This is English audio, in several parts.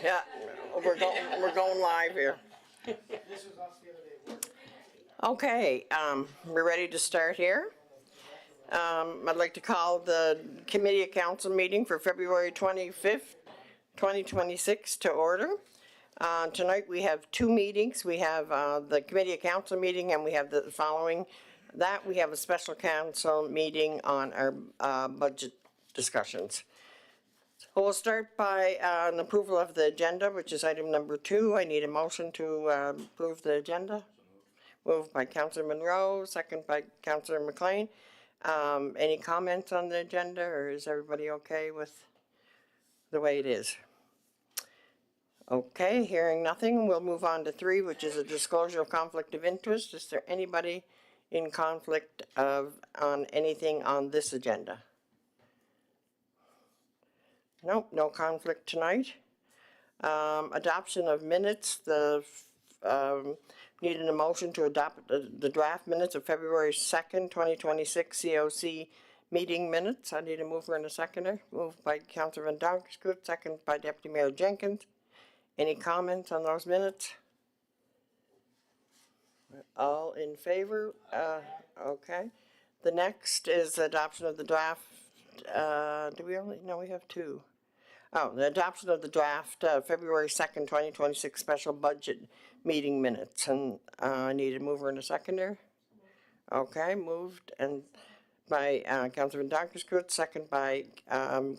Yeah, we're going live here. Okay, we're ready to start here. I'd like to call the committee of council meeting for February 25th, 2026 to order. Tonight we have two meetings. We have the committee of council meeting, and we have the following that. We have a special council meeting on our budget discussions. We'll start by an approval of the agenda, which is item number 2. I need a motion to approve the agenda. Moved by Councillor Monroe, second by Councillor McLean. Any comments on the agenda, or is everybody okay with the way it is? Okay, hearing nothing, we'll move on to 3, which is a disclosure of conflict of interest. Is there anybody in conflict on anything on this agenda? Nope, no conflict tonight. Adoption of minutes. Needed a motion to adopt the draft minutes of February 2nd, 2026 COC meeting minutes. I need a mover and a seconder. Moved by Councillor Van Donkersgoed, second by Deputy Mayor Jenkins. Any comments on those minutes? All in favor? Okay. The next is adoption of the draft. Do we only? No, we have 2. Oh, the adoption of the draft February 2nd, 2026 special budget meeting minutes. And I need a mover and a seconder. Okay, moved and by Councillor Van Donkersgoed, second by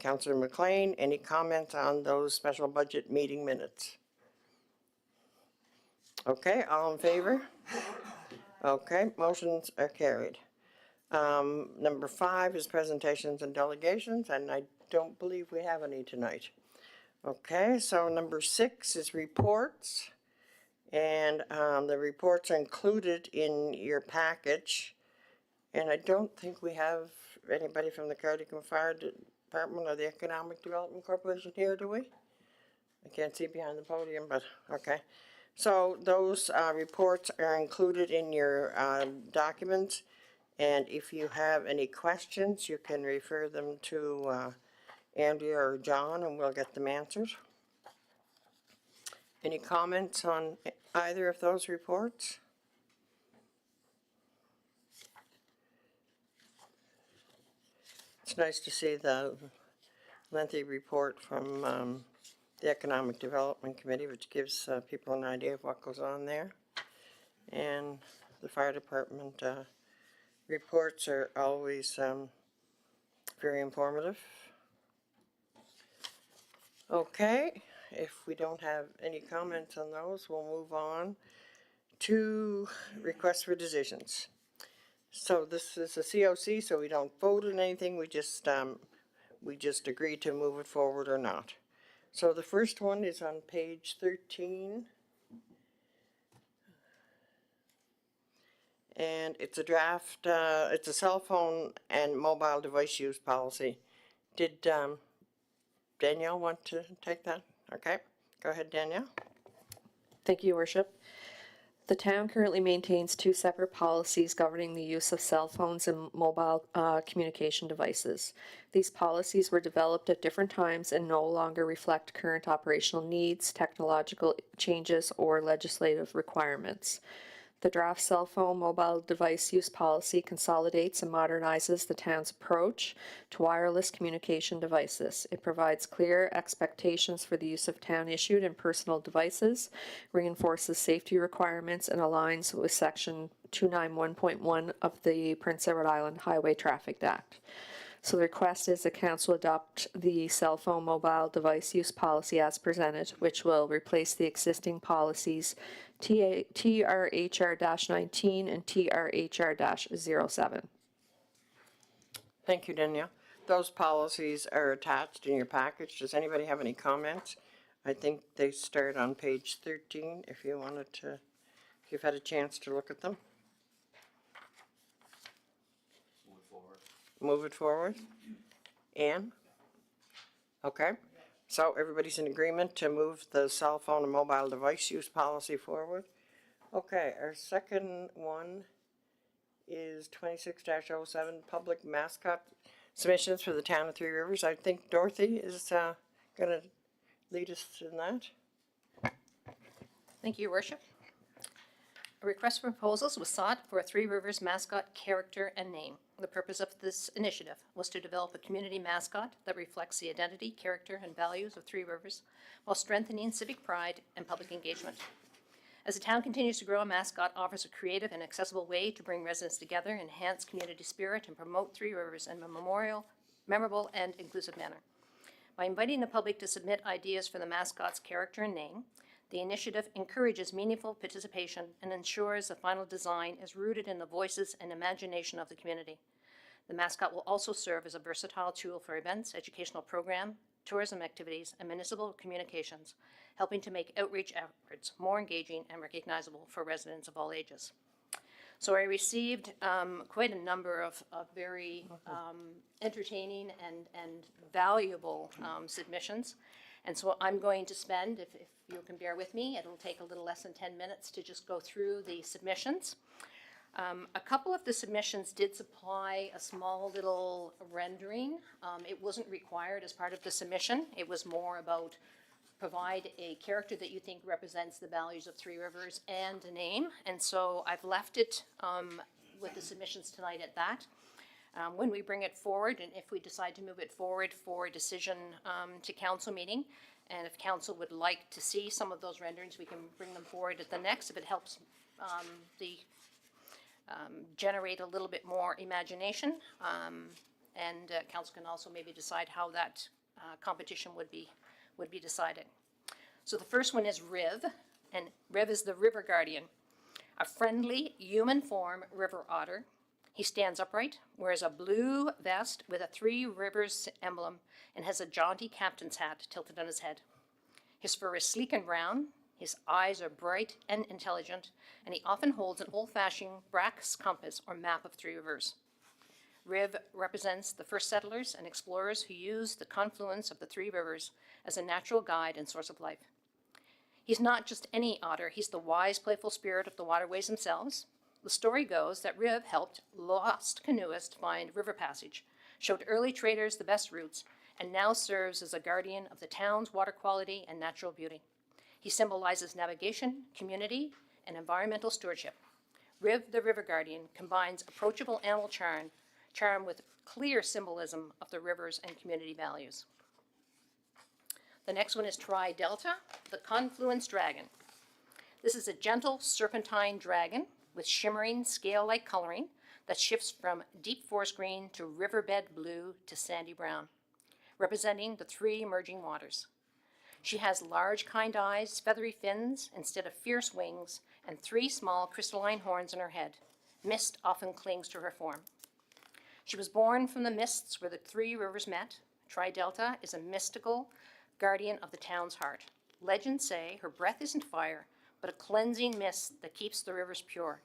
Councillor McLean. Any comments on those special budget meeting minutes? Okay, all in favor? Okay, motions are carried. Number 5 is presentations and delegations, and I don't believe we have any tonight. Okay, so number 6 is reports, and the reports are included in your package, and I don't think we have anybody from the Cardigan Fire Department or the Economic Development Corporation here, do we? I can't see behind the podium, but okay. So those reports are included in your documents. And if you have any questions, you can refer them to Andrea or John, and we'll get them answered. Any comments on either of those reports? It's nice to see the lengthy report from the Economic Development Committee, which gives people an idea of what goes on there. And the fire department reports are always very informative. Okay, if we don't have any comments on those, we'll move on to requests for decisions. So this is a COC, so we don't vote on anything. We just agree to move it forward or not. So the first one is on page 13. And it's a draft, it's a cell phone and mobile device use policy. Did Danielle want to take that? Okay, go ahead, Danielle. Thank you, Your Worship. The town currently maintains 2 separate policies governing the use of cell phones and mobile communication devices. These policies were developed at different times and no longer reflect current operational needs, technological changes, or legislative requirements. The draft cell phone mobile device use policy consolidates and modernizes the town's approach to wireless communication devices. It provides clear expectations for the use of town-issued and personal devices, reinforces safety requirements, and aligns with Section 291.1 of the Prince Edward Island Highway Traffic Act. So the request is the council adopt the cell phone mobile device use policy as presented, which will replace the existing policies TRHR-19 and TRHR-07. Thank you, Danielle. Those policies are attached in your package. Does anybody have any comments? I think they start on page 13 if you wanted to, if you've had a chance to look at them. Move it forward. Ann? Okay. So everybody's in agreement to move the cell phone and mobile device use policy forward. Okay, our second one is 26-07, public mascot submissions for the town of Three Rivers. I think Dorothy is going to lead us in that? Thank you, Your Worship. A request for proposals was sought for a Three Rivers mascot character and name. The purpose of this initiative was to develop a community mascot that reflects the identity, character, and values of Three Rivers while strengthening civic pride and public engagement. As the town continues to grow, a mascot offers a creative and accessible way to bring residents together, enhance community spirit, and promote Three Rivers in a memorable, and inclusive manner. By inviting the public to submit ideas for the mascot's character and name, the initiative encourages meaningful participation and ensures the final design is rooted in the voices and imagination of the community. The mascot will also serve as a versatile tool for events, educational program, tourism activities, and municipal communications, helping to make outreach efforts more engaging and recognizable for residents of all ages. So I received quite a number of very entertaining and valuable submissions. And so I'm going to spend, if you can bear with me, it'll take a little less than 10 minutes to just go through the submissions. A couple of the submissions did supply a small little rendering. It wasn't required as part of the submission. It was more about provide a character that you think represents the values of Three Rivers and a name. And so I've left it with the submissions tonight at that. When we bring it forward, and if we decide to move it forward for a decision to council meeting, and if council would like to see some of those renderings, we can bring them forward at the next, if it helps generate a little bit more imagination. And council can also maybe decide how that competition would be decided. So the first one is Riv, and Riv is the river guardian, a friendly human form river otter. He stands upright, wears a blue vest with a Three Rivers emblem, and has a jaunty captain's hat tilted on his head. His fur is sleek and brown, his eyes are bright and intelligent, and he often holds an old-fashioned Brack's compass or map of Three Rivers. Riv represents the first settlers and explorers who used the confluence of the Three Rivers as a natural guide and source of life. He's not just any otter, he's the wise, playful spirit of the waterways themselves. The story goes that Riv helped lost canoeists find river passage, showed early traders the best routes, and now serves as a guardian of the town's water quality and natural beauty. He symbolizes navigation, community, and environmental stewardship. Riv, the river guardian, combines approachable animal charm with clear symbolism of the rivers and community values. The next one is Tri Delta, the confluence dragon. This is a gentle serpentine dragon with shimmering scale-like coloring that shifts from deep forest green to riverbed blue to sandy brown, representing the three emerging waters. She has large, kind eyes, feathery fins instead of fierce wings, and three small crystalline horns in her head. Mist often clings to her form. She was born from the mists where the Three Rivers met. Tri-Delta is a mystical guardian of the town's heart. Legends say her breath isn't fire, but a cleansing mist that keeps the rivers pure.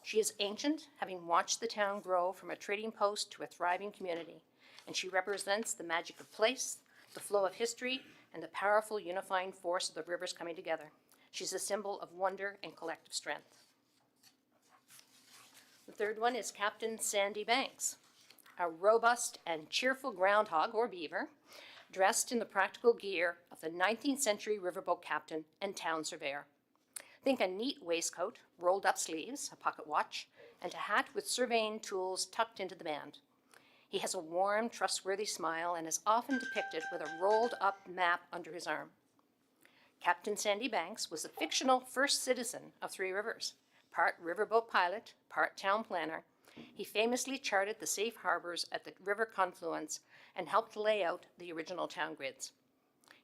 She is ancient, having watched the town grow from a trading post to a thriving community, and she represents the magic of place, the flow of history, and the powerful unifying force of the rivers coming together. She's a symbol of wonder and collective strength. The third one is Captain Sandy Banks, a robust and cheerful groundhog or beaver, dressed in the practical gear of the 19th century riverboat captain and town surveyor. Think a neat waistcoat, rolled up sleeves, a pocket watch, and a hat with surveying tools tucked into the band. He has a warm, trustworthy smile and is often depicted with a rolled up map under his arm. Captain Sandy Banks was the fictional first citizen of Three Rivers, part riverboat pilot, part town planner. He famously charted the safe harbors at the river confluence and helped lay out the original town grids.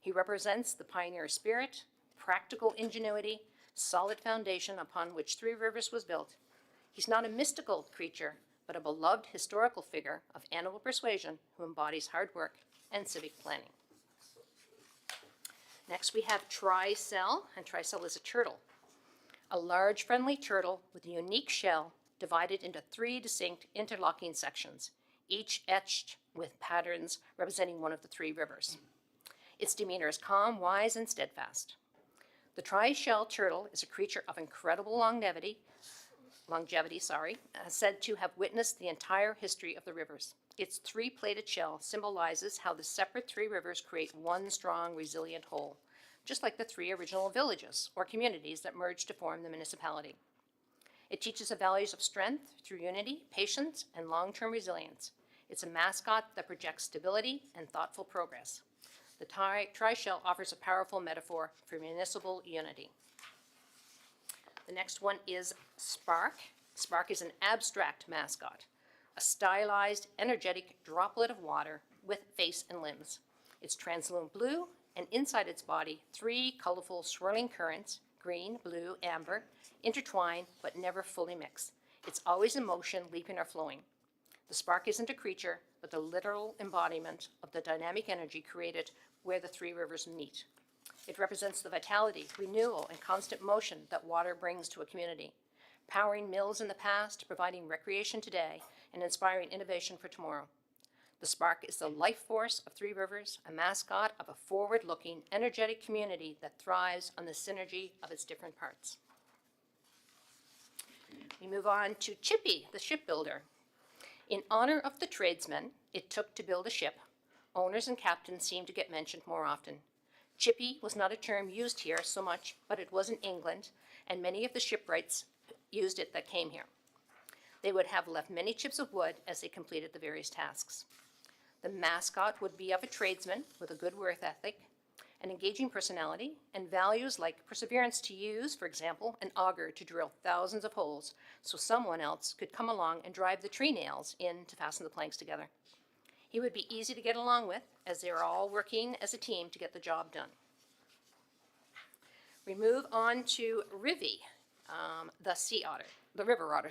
He represents the pioneer spirit, practical ingenuity, solid foundation upon which Three Rivers was built. He's not a mystical creature, but a beloved historical figure of animal persuasion who embodies hard work and civic planning. Next we have Tricell, and Tricell is a turtle. A large friendly turtle with a unique shell divided into three distinct interlocking sections, each etched with patterns representing one of the Three Rivers. Its demeanor is calm, wise, and steadfast. The tri-shell turtle is a creature of incredible longevity, said to have witnessed the entire history of the rivers. Its three-plated shell symbolizes how the separate three rivers create one strong, resilient whole, just like the three original villages or communities that merged to form the municipality. It teaches the values of strength through unity, patience, and long-term resilience. It's a mascot that projects stability and thoughtful progress. The tri-shell offers a powerful metaphor for municipal unity. The next one is Spark. Spark is an abstract mascot, a stylized, energetic droplet of water with face and limbs. It's translucent blue, and inside its body, three colorful swirling currents, green, blue, amber, intertwine but never fully mix. It's always in motion, leaping or flowing. The spark isn't a creature, but the literal embodiment of the dynamic energy created where the three rivers meet. It represents the vitality, renewal, and constant motion that water brings to a community, powering mills in the past, providing recreation today, and inspiring innovation for tomorrow. The spark is the life force of Three Rivers, a mascot of a forward-looking, energetic community that thrives on the synergy of its different parts. We move on to Chippy, the shipbuilder. In honor of the tradesmen it took to build a ship, owners and captains seem to get mentioned more often. Chippy was not a term used here so much, but it was in England, and many of the shipwrights used it that came here. They would have left many chips of wood as they completed the various tasks. The mascot would be of a tradesman with a good work ethic, an engaging personality, and values like perseverance to use, for example, an auger to drill thousands of holes so someone else could come along and drive the tree nails in to fasten the planks together. He would be easy to get along with, as they are all working as a team to get the job done. We move on to Rivy, the river otter.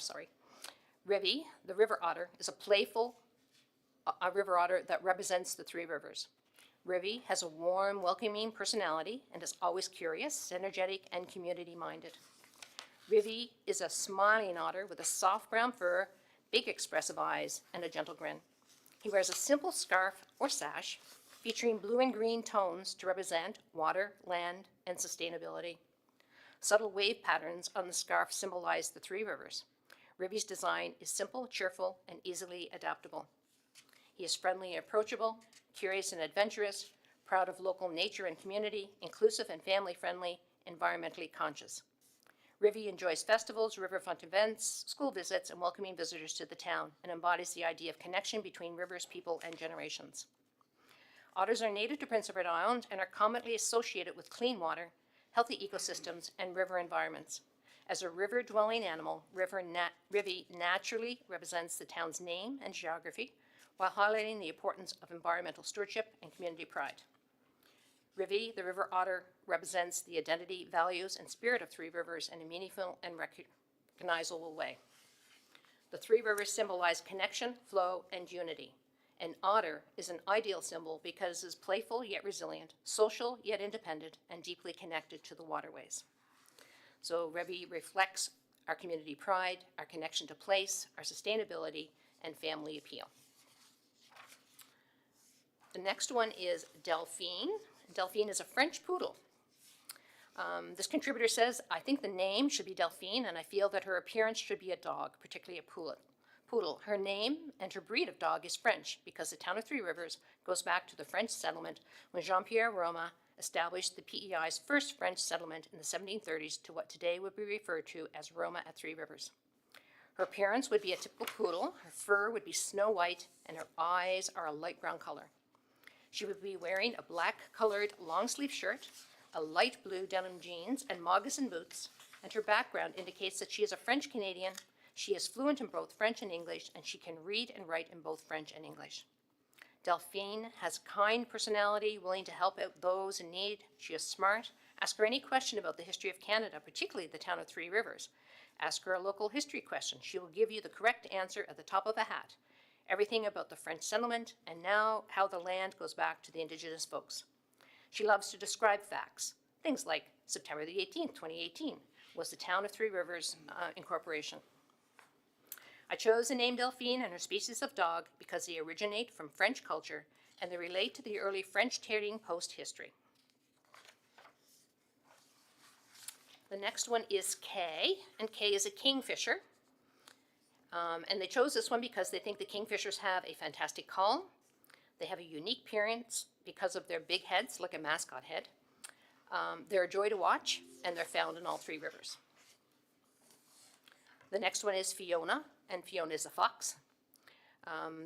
Rivy, the river otter, is a playful river otter that represents the three rivers. Rivy has a warm, welcoming personality and is always curious, energetic, and community-minded. Rivy is a smiling otter with a soft brown fur, big expressive eyes, and a gentle grin. He wears a simple scarf or sash featuring blue and green tones to represent water, land, and sustainability. Subtle wave patterns on the scarf symbolize the three rivers. Rivy's design is simple, cheerful, and easily adaptable. He is friendly and approachable, curious and adventurous, proud of local nature and community, inclusive and family-friendly, environmentally conscious. Rivy enjoys festivals, riverfront events, school visits, and welcoming visitors to the town, and embodies the idea of connection between rivers, people, and generations. Otters are native to Prince Edward Island and are commonly associated with clean water, healthy ecosystems, and river environments. As a river-dwelling animal, Rivy naturally represents the town's name and geography, while highlighting the importance of environmental stewardship and community pride. Rivy, the river otter, represents the identity, values, and spirit of Three Rivers in a meaningful and recognizable way. The three rivers symbolize connection, flow, and unity. An otter is an ideal symbol because it is playful yet resilient, social yet independent, and deeply connected to the waterways. So Rivy reflects our community pride, our connection to place, our sustainability, and family appeal. The next one is Delphine. Delphine is a French poodle. This contributor says, I think the name should be Delphine, and I feel that her appearance should be a dog, particularly a poodle. Her name and her breed of dog is French because the town of Three Rivers goes back to the French settlement when Jean-Pierre Roma established the PEI's first French settlement in the 1730s to what today would be referred to as Roma at Three Rivers. Her appearance would be a typical poodle, her fur would be snow white, and her eyes are a light brown color. She would be wearing a black-colored long-sleeve shirt, a light blue denim jeans, and moccasin boots, and her background indicates that she is a French-Canadian. She is fluent in both French and English, and she can read and write in both French and English. Delphine has a kind personality, willing to help out those in need. She is smart. Ask her any question about the history of Canada, particularly the town of Three Rivers. Ask her a local history question. She will give you the correct answer at the top of a hat. Everything about the French settlement, and now how the land goes back to the Indigenous folks. She loves to describe facts, things like September the 18th, 2018, was the town of Three Rivers incorporation. I chose the name Delphine and her species of dog because they originate from French culture and they relate to the early French trading post history. The next one is Kay, and Kay is a kingfisher. And they chose this one because they think the kingfishers have a fantastic call. They have a unique appearance because of their big heads, like a mascot head. They're a joy to watch, and they're found in all three rivers. The next one is Fiona, and Fiona is a fox.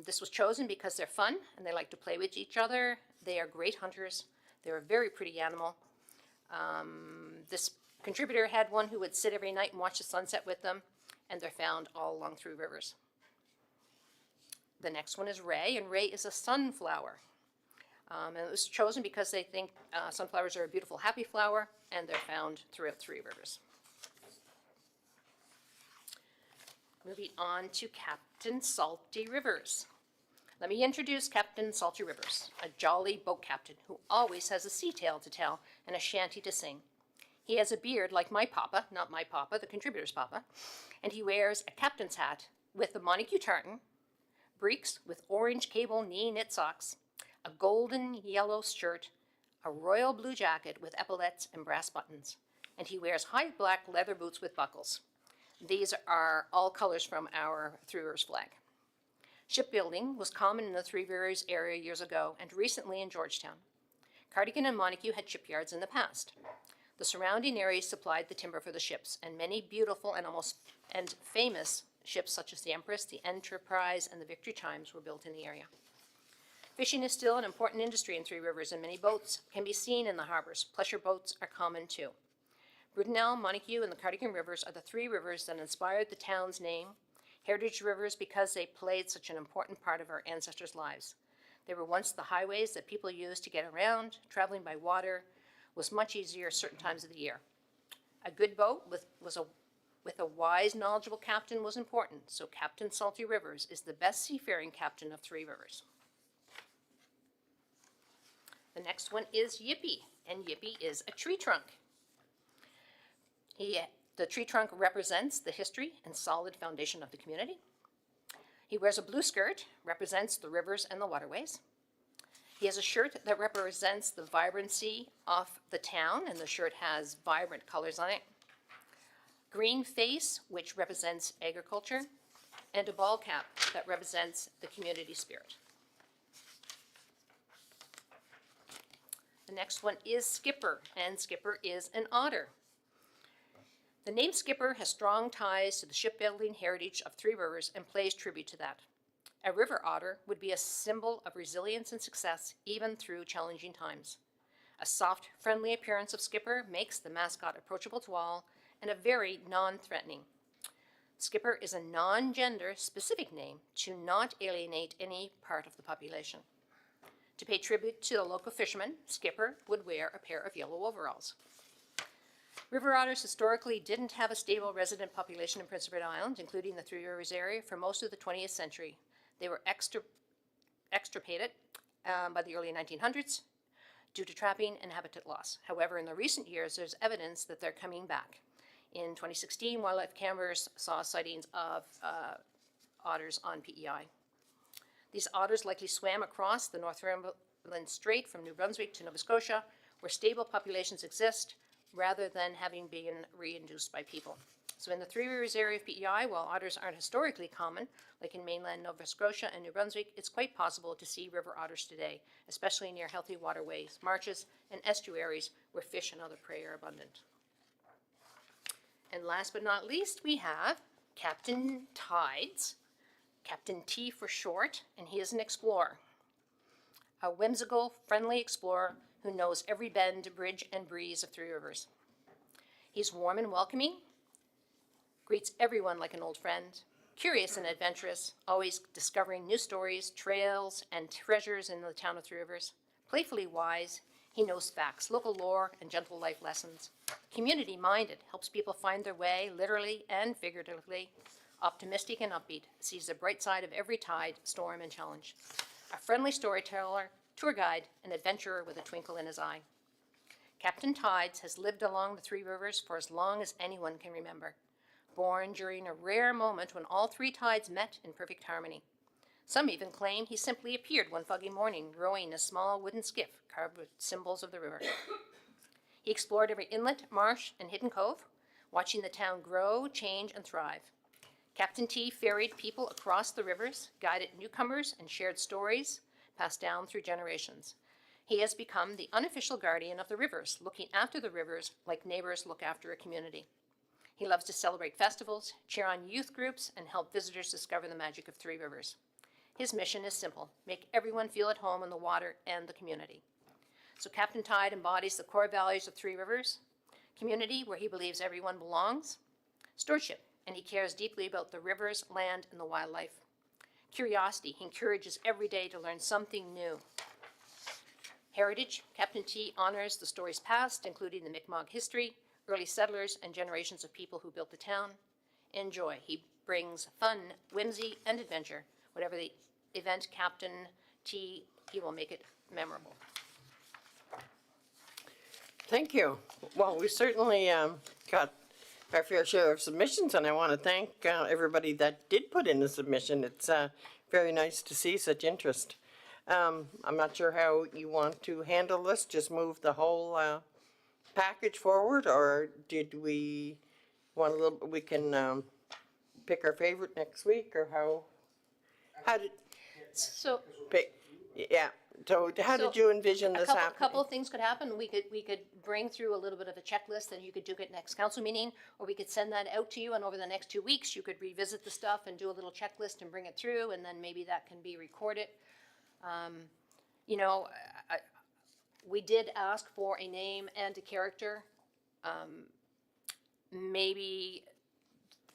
This was chosen because they're fun, and they like to play with each other. They are great hunters. They're a very pretty animal. This contributor had one who would sit every night and watch the sunset with them, and they're found all along three rivers. The next one is Ray, and Ray is a sunflower. And it was chosen because they think sunflowers are a beautiful, happy flower, and they're found throughout three rivers. Moving on to Captain Salty Rivers. Let me introduce Captain Salty Rivers, a jolly boat captain who always has a sea tale to tell and a shanty to sing. He has a beard like my papa, not my papa, the contributor's papa, and he wears a captain's hat with the Montague tartan, breeks with orange cable knee knit socks, a golden yellow shirt, a royal blue jacket with epaulettes and brass buttons, and he wears high black leather boots with buckles. These are all colors from our Three Rivers flag. Shipbuilding was common in the Three Rivers area years ago and recently in Georgetown. Cardigan and Montague had shipyards in the past. The surrounding areas supplied the timber for the ships, and many beautiful and famous ships such as the Empress, the Enterprise, and the Victory Chimes were built in the area. Fishing is still an important industry in Three Rivers, and many boats can be seen in the harbors. Pleasure boats are common too. Brudenell, Montague, and the Cardigan Rivers are the three rivers that inspired the town's name. Heritage rivers because they played such an important part of our ancestors' lives. They were once the highways that people used to get around. Traveling by water was much easier certain times of the year. A good boat with a wise, knowledgeable captain was important, so Captain Salty Rivers is the best seafaring captain of Three Rivers. The next one is Yippee, and Yippee is a tree trunk. The tree trunk represents the history and solid foundation of the community. He wears a blue skirt, represents the rivers and the waterways. He has a shirt that represents the vibrancy of the town, and the shirt has vibrant colors on it. Green face, which represents agriculture, and a ball cap that represents the community spirit. The next one is Skipper, and Skipper is an otter. The name Skipper has strong ties to the shipbuilding heritage of Three Rivers and pays tribute to that. A river otter would be a symbol of resilience and success even through challenging times. A soft, friendly appearance of Skipper makes the mascot approachable to all and a very non-threatening. Skipper is a non-gender specific name to not alienate any part of the population. To pay tribute to the local fishermen, Skipper would wear a pair of yellow overalls. River otters historically didn't have a stable resident population in Prince Edward Island, including the Three Rivers area, for most of the 20th century. They were extirpated by the early 1900s due to trapping and habitat loss. However, in the recent years, there's evidence that they're coming back. In 2016, wildlife cameras saw sightings of otters on PEI. These otters likely swam across the Northumberland Strait from New Brunswick to Nova Scotia, where stable populations exist, rather than having been reintroduced by people. So in the Three Rivers area of PEI, while otters aren't historically common, like in mainland Nova Scotia and New Brunswick, it's quite possible to see river otters today, especially near healthy waterways, marshes, and estuaries where fish and other prey are abundant. And last but not least, we have Captain Tides, Captain T for short, and he is an explorer. A whimsical, friendly explorer who knows every bend, bridge, and breeze of Three Rivers. He's warm and welcoming, greets everyone like an old friend, curious and adventurous, always discovering new stories, trails, and treasures in the town of Three Rivers. Playfully wise, he knows facts, local lore, and gentle life lessons. Community-minded, helps people find their way, literally and figuratively. Optimistic and upbeat, sees the bright side of every tide, storm, and challenge. A friendly storyteller, tour guide, and adventurer with a twinkle in his eye. Captain Tides has lived along the Three Rivers for as long as anyone can remember. Born during a rare moment when all three tides met in perfect harmony. Some even claim he simply appeared one foggy morning, rowing a small wooden skiff carved with symbols of the river. He explored every inlet, marsh, and hidden cove, watching the town grow, change, and thrive. Captain T ferried people across the rivers, guided newcomers, and shared stories passed down through generations. He has become the unofficial guardian of the rivers, looking after the rivers like neighbors look after a community. He loves to celebrate festivals, cheer on youth groups, and help visitors discover the magic of Three Rivers. His mission is simple: make everyone feel at home in the water and the community. So Captain Tide embodies the core values of Three Rivers: community, where he believes everyone belongs; stewardship, and he cares deeply about the rivers, land, and the wildlife; curiosity, he encourages every day to learn something new; heritage, Captain T honors the stories past, including the Mi'kmaq history, early settlers, and generations of people who built the town; and joy, he brings fun, whimsy, and adventure. Whatever the event, Captain T, he will make it memorable. Thank you. Well, we certainly got our fair share of submissions, and I want to thank everybody that did put in a submission. It's very nice to see such interest. I'm not sure how you want to handle this, just move the whole package forward, or did we want a little, we can pick our favorite next week, or how did, So pick, yeah, so how did you envision this a happening? couple of things could happen. We could bring through a little bit of a checklist, and you could do it next council meeting, or we could send that out to you, and over the next 2 weeks, you could revisit the stuff and do a little checklist and bring it through, and then maybe that can be recorded. You know, we did ask for a name and a character. Maybe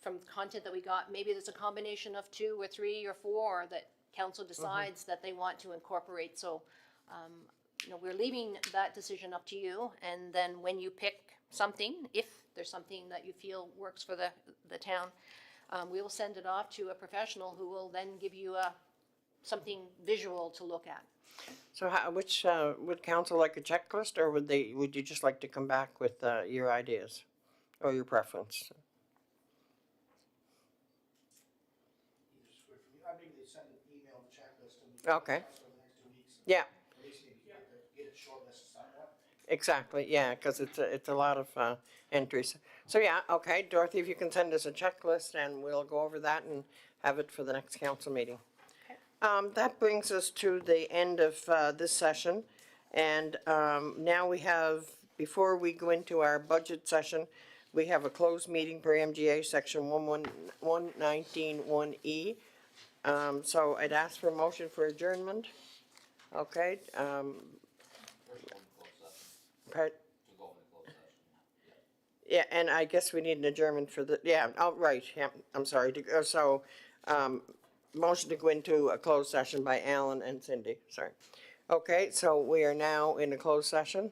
from the content that we got, maybe there's a combination of 2 or 3 or 4 that council decides that they want to incorporate. So, you know, we're leaving that decision up to you. And then when you pick something, if there's something that you feel works for the town, we will send it off to a professional who will then give you something visual to look at. So which, would council like a checklist, or would you just like to come back with your ideas or your preference? I mean, they send an email checklist and we Okay. for the next 2 weeks. Yeah, At least maybe get it shortlisted somewhat. exactly, yeah, because it's a lot of entries. So, yeah, okay, Dorothy, if you can send us a checklist, and we'll go over that and have it for the next council meeting. That brings us to the end of this session, and now we have, before we go into our budget session, we have a closed meeting per MGA section 119(1)E. So I'd ask for a motion for adjournment. Okay. Yeah, and I guess we need an adjournment for the, yeah, oh, right, yeah, I'm sorry. So, motion to go into a closed session by Alan and Cindy, sorry. Okay, so we are now in a closed session.